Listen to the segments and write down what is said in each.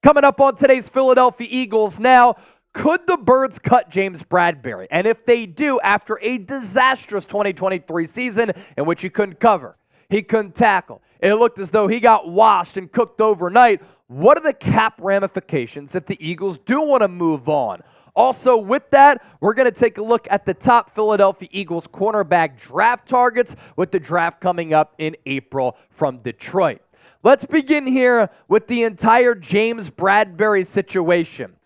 Coming up on today's Philadelphia Eagles now, could the Birds cut James Bradberry? And if they do, after a disastrous 2023 season in which he couldn't cover, he couldn't tackle, it looked as though he got washed and cooked overnight, what are the cap ramifications if the Eagles do want to move on? Also, with that, we're going to take a look at the top Philadelphia Eagles cornerback draft targets with the draft coming up in April from Detroit. Let's begin here with the entire James Bradberry situation.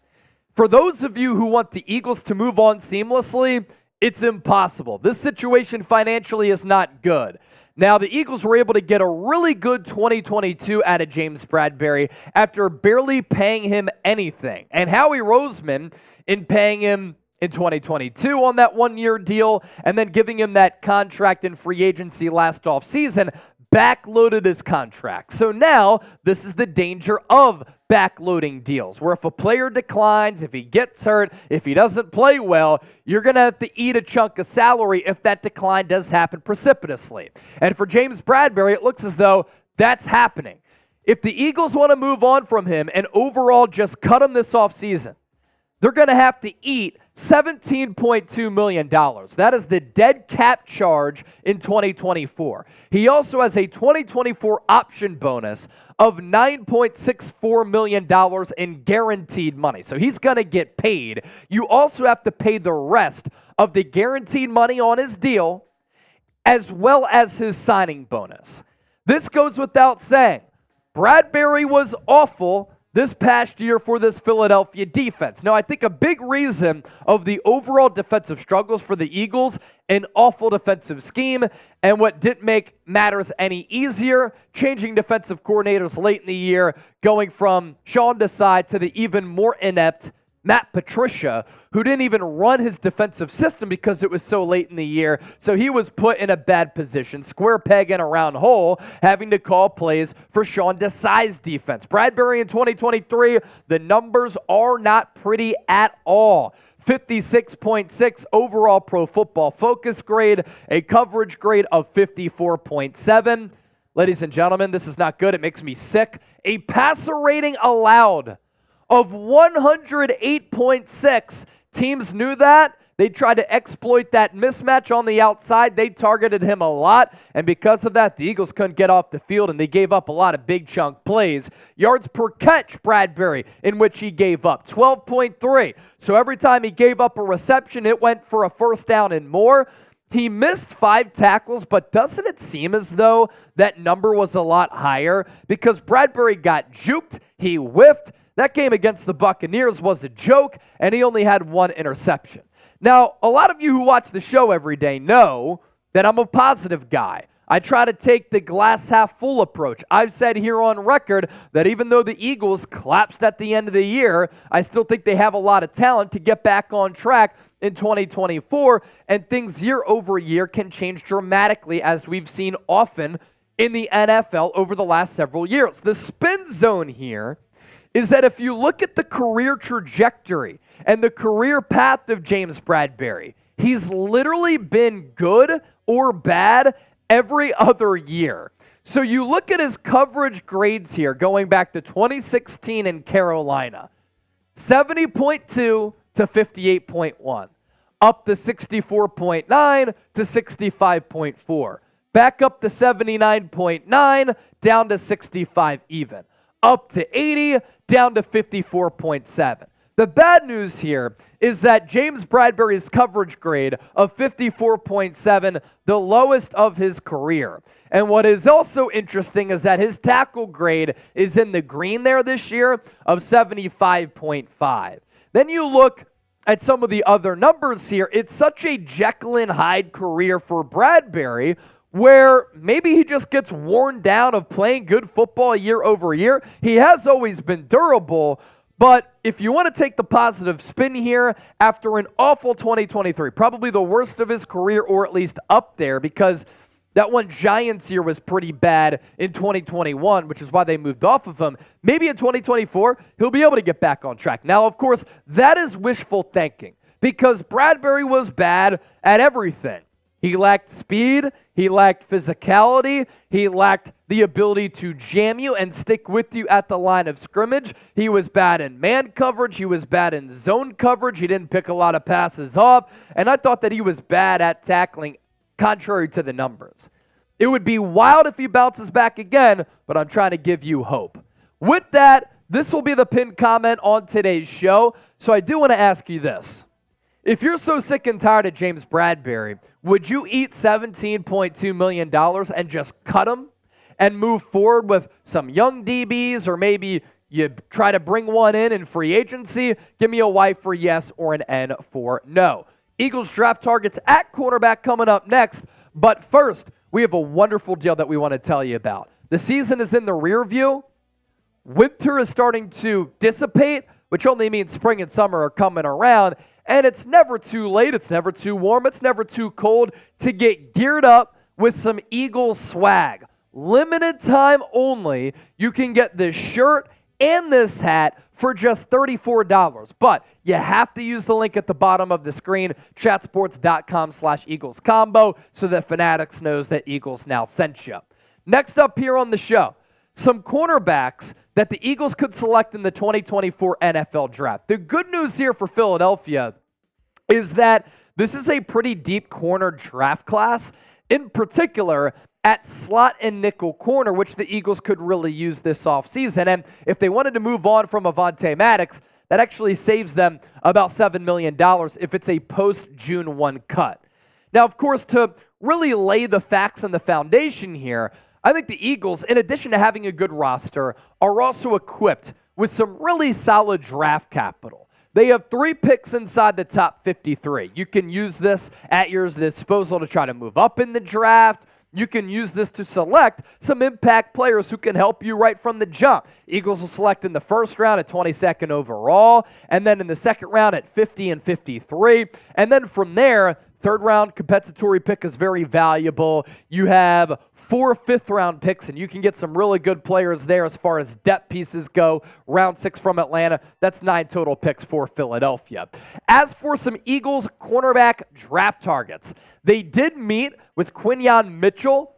For those of you who want the Eagles to move on seamlessly, it's impossible. This situation financially is not good. Now, the Eagles were able to get a really good 2022 out of James Bradberry after barely paying him anything. And Howie Roseman, in paying him in 2022 on that one-year deal and then giving him that contract in free agency last offseason, backloaded his contract. So now this is the danger of backloading deals, where if a player declines, if he gets hurt, if he doesn't play well, you're going to have to eat a chunk of salary if that decline does happen precipitously. And for James Bradberry, it looks as though that's happening. If the Eagles want to move on from him and overall just cut him this offseason, they're going to have to eat $17.2 million. That is the dead cap charge in 2024. He also has a 2024 option bonus of $9.64 million in guaranteed money. So he's going to get paid. You also have to pay the rest of the guaranteed money on his deal as well as his signing bonus. This goes without saying. Bradberry was awful this past year for this Philadelphia defense. Now, I think a big reason of the overall defensive struggles for the Eagles, an awful defensive scheme, and what didn't make matters any easier, changing defensive coordinators late in the year, going from Sean Desai to the even more inept Matt Patricia, who didn't even run his defensive system because it was so late in the year. So he was put in a bad position, square peg in a round hole, having to call plays for Sean Desai's defense. Bradberry in 2023, the numbers are not pretty at all. 56.6 overall Pro Football Focus grade, a coverage grade of 54.7. Ladies and gentlemen, this is not good. It makes me sick. A passer rating allowed of 108.6. Teams knew that. They tried to exploit that mismatch on the outside. They targeted him a lot, and because of that, the Eagles couldn't get off the field, and they gave up a lot of big chunk plays. Yards per catch, Bradberry, in which he gave up 12.3. So every time he gave up a reception, it went for a first down and more. He missed 5 tackles, but doesn't it seem as though that number was a lot higher? Because Bradberry got juked, he whiffed. That game against the Buccaneers was a joke, and he only had 1 interception. Now, a lot of you who watch the show every day know that I'm a positive guy. I try to take the glass half full approach. I've said here on record that even though the Eagles collapsed at the end of the year, I still think they have a lot of talent to get back on track in 2024, and things year over year can change dramatically, as we've seen often in the NFL over the last several years. The spin zone here is that if you look at the career trajectory and the career path of James Bradberry, he's literally been good or bad every other year. So you look at his coverage grades here going back to 2016 in Carolina, 70.2 to 58.1, up to 64.9 to 65.4, back up to 79.9, down to 65 even, up to 80, down to 54.7. The bad news here is that James Bradberry's coverage grade of 54.7, the lowest of his career. And what is also interesting is that his tackle grade is in the green there this year of 75.5. Then you look at some of the other numbers here. It's such a Jekyll and Hyde career for Bradberry, where maybe he just gets worn down of playing good football year over year. He has always been durable, but if you want to take the positive spin here, after an awful 2023, probably the worst of his career, or at least up there, because that one Giants year was pretty bad in 2021, which is why they moved off of him. Maybe in 2024, he'll be able to get back on track. Now, of course, that is wishful thinking, because Bradberry was bad at everything. He lacked speed, he lacked physicality, he lacked the ability to jam you and stick with you at the line of scrimmage. He was bad in man coverage, he was bad in zone coverage, he didn't pick a lot of passes off, and I thought that he was bad at tackling, contrary to the numbers. It would be wild if he bounces back again, but I'm trying to give you hope. With that, this will be the pinned comment on today's show, so I do want to ask you this. If you're so sick and tired of James Bradberry, would you eat $17.2 million and just cut him and move forward with some young DBs, or maybe you try to bring one in free agency? Give me a Y for yes or an N for no. Eagles draft targets at cornerback coming up next, but first, we have a wonderful deal that we want to tell you about. The season is in the rear view. Winter is starting to dissipate, which only means spring and summer are coming around. And it's never too late, it's never too warm, it's never too cold to get geared up with some Eagles swag. Limited time only. You can get this shirt and this hat for just $34. But you have to use the link at the bottom of the screen, chatsports.com/Eagles combo, so that Fanatics knows that Eagles now sent you. Next up here on the show, some cornerbacks that the Eagles could select in the 2024 NFL Draft. The good news here for Philadelphia is that this is a pretty deep corner draft class, in particular at slot and nickel corner, which the Eagles could really use this offseason. And if they wanted to move on from Avonte Maddox, that actually saves them about $7 million if it's a post-June 1 cut. Now, of course, to really lay the facts and the foundation here, I think the Eagles, in addition to having a good roster, are also equipped with some really solid draft capital. They have 3 picks inside the top 53. You can use this at your disposal to try to move up in the draft. You can use this to select some impact players who can help you right from the jump. Eagles will select in the first round at 22nd overall, and then in the second round at 50 and 53. And then from there, third round compensatory pick is very valuable. You have 4 fifth-round picks, and you can get some really good players there as far as depth pieces go. Round 6 from Atlanta, that's 9 total picks for Philadelphia. As for some Eagles cornerback draft targets, they did meet with Quinyon Mitchell,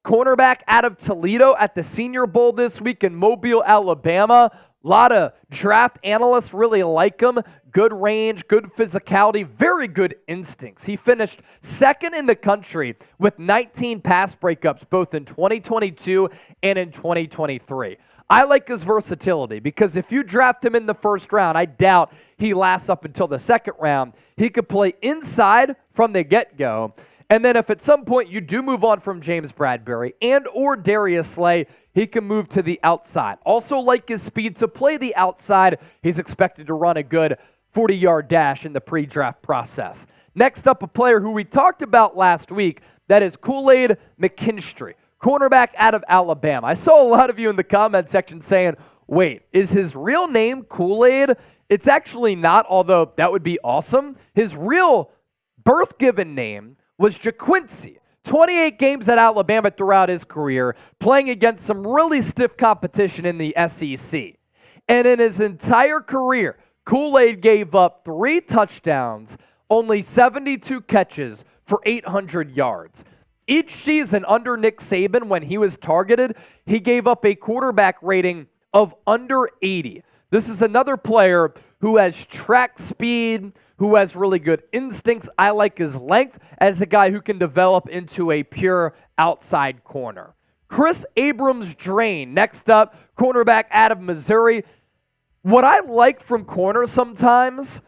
cornerback out of Toledo, at the Senior Bowl this week in Mobile, Alabama. A lot of draft analysts really like him. Good range, good physicality, very good instincts. He finished second in the country with 19 pass breakups both in 2022 and in 2023. I like his versatility because if you draft him in the first round, I doubt he lasts up until the second round. He could play inside from the get-go. And then if at some point you do move on from James Bradberry and or Darius Slay, he can move to the outside. Also like his speed to play the outside. He's expected to run a good 40-yard dash in the pre-draft process. Next up, a player who we talked about last week, that is Kool-Aid McKinstry, cornerback out of Alabama. I saw a lot of you in the comment section saying, wait, is his real name Kool-Aid? It's actually not, although that would be awesome. His real birth-given name was JaQuincy. 28 games at Alabama throughout his career, playing against some really stiff competition in the SEC. And in his entire career, Kool-Aid gave up 3 touchdowns, only 72 catches for 800 yards. Each season under Nick Saban, when he was targeted, he gave up a quarterback rating of under 80. This is another player who has track speed, who has really good instincts. I like his length as a guy who can develop into a pure outside corner. Chris Abrams-Draine, next up, cornerback out of Missouri. What I like from corners sometimes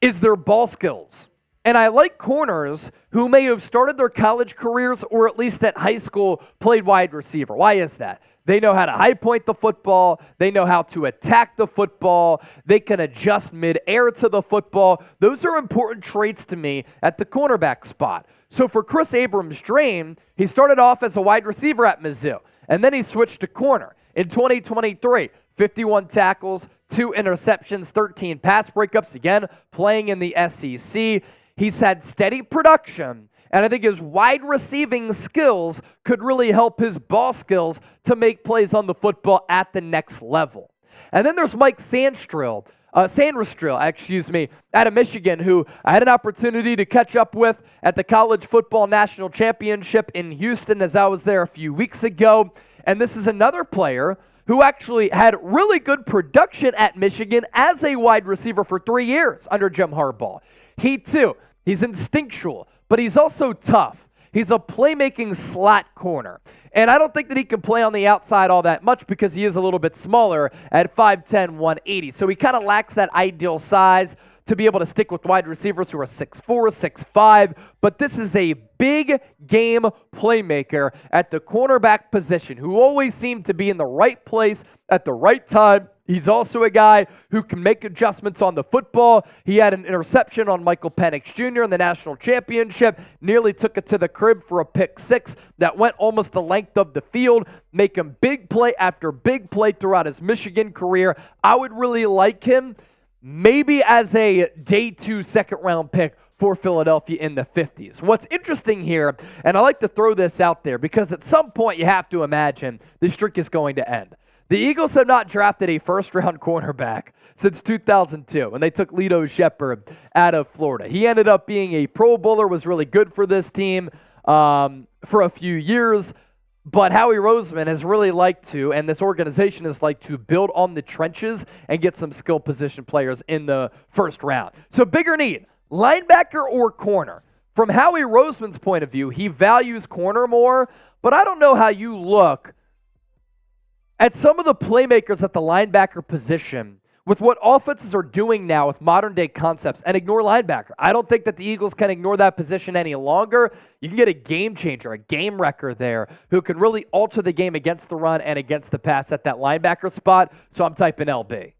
is their ball skills. And I like corners who may have started their college careers or at least at high school played wide receiver. Why is that? They know how to high point the football. They know how to attack the football. They can adjust mid-air to the football. Those are important traits to me at the cornerback spot. So for Chris Abrams-Draine, he started off as a wide receiver at Mizzou, and then he switched to corner. In 2023, 51 tackles, 2 interceptions, 13 pass breakups, again, playing in the SEC. He's had steady production, and I think his wide receiving skills could really help his ball skills to make plays on the football at the next level. And then there's Mike Sainristil, Sainristil, out of Michigan, who I had an opportunity to catch up with at the College Football National Championship in Houston as I was there a few weeks ago. And this is another player who actually had really good production at Michigan as a wide receiver for 3 years under Jim Harbaugh. He too, he's instinctual, but he's also tough. He's a playmaking slot corner. And I don't think that he can play on the outside all that much because he is a little bit smaller at 5'10", 180. So he kind of lacks that ideal size to be able to stick with wide receivers who are 6'4", 6'5". But this is a big game playmaker at the cornerback position who always seemed to be in the right place at the right time. He's also a guy who can make adjustments on the football. He had an interception on Michael Penix Jr. in the national championship, nearly took it to the crib for a pick six that went almost the length of the field, making big play after big play throughout his Michigan career. I would really like him maybe as a day 2 second-round pick for Philadelphia in the 50s. What's interesting here, and I like to throw this out there because at some point you have to imagine the streak is going to end. The Eagles have not drafted a first-round cornerback since 2002 when they took Lito Shepherd out of Florida. He ended up being a Pro Bowler, was really good for this team for a few years, but Howie Roseman has really liked to, and this organization has liked to, build on the trenches and get some skill position players in the first round. So bigger need, linebacker or corner? From Howie Roseman's point of view, he values corner more, but I don't know how you look at some of the playmakers at the linebacker position with what offenses are doing now with modern-day concepts and ignore linebacker. I don't think that the Eagles can ignore that position any longer. You can get a game changer, a game wrecker there who can really alter the game against the run and against the pass at that linebacker spot, so I'm typing LB.